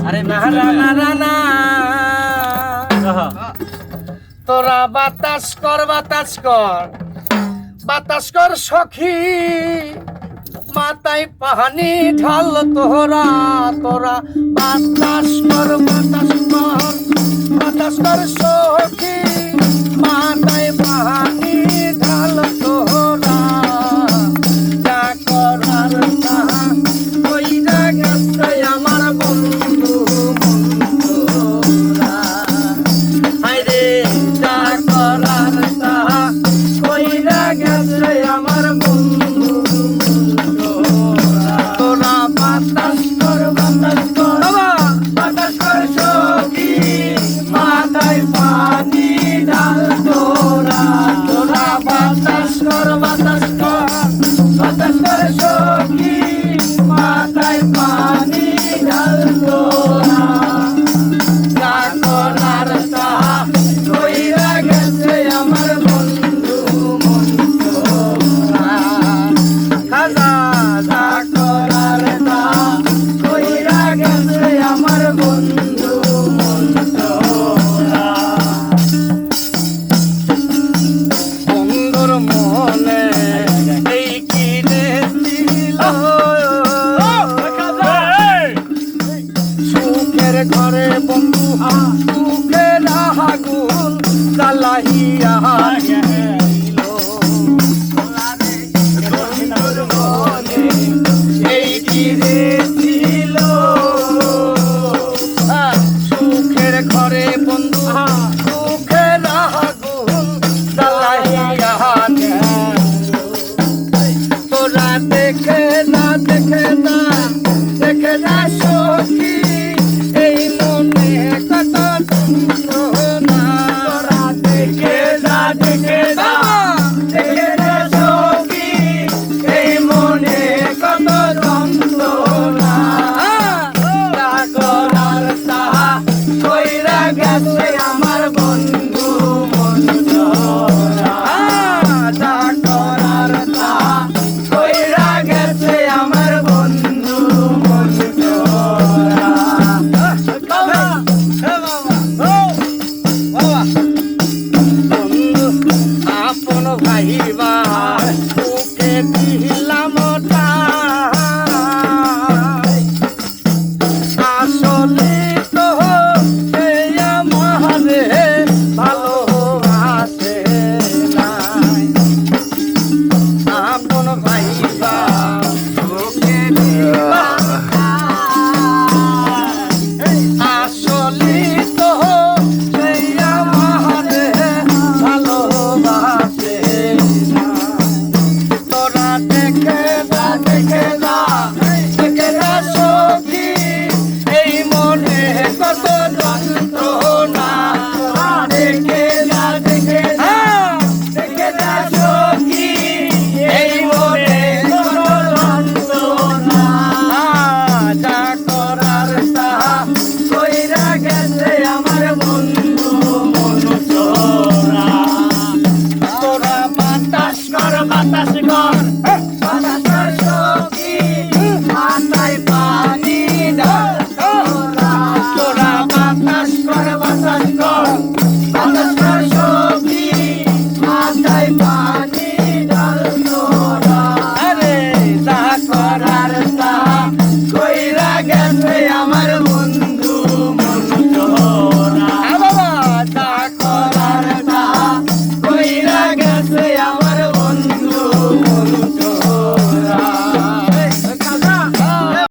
আরে নারা নারা না তোরা বাতাস কর সখী মাথায় পানি ঢাল তোরা বাতাস কর সখী মাথায় পানি ঢাল তোরা যা করার তা কইরা গেছে আমার বন্ধু বন্ধুরা হায়রে যা করার তা কইরা গেছে আমার বন্ধু বন্ধুরা তোরা বাতাস কর সখী মাথায় পানি ঢাল তোরা বাতাস কর সখী মাথায় পানি ঢাল তোরা যা করার তা কইরা গেছে আমার বন্ধু বন্ধুরা খাজা যা করার তা কইরা গেছে আমার বন্ধু বন্ধুরা বন্ধুর মনে এই কিনে দিল সুখের ঘরে বন্ধু সুখের আগুন জ্বালাইয়া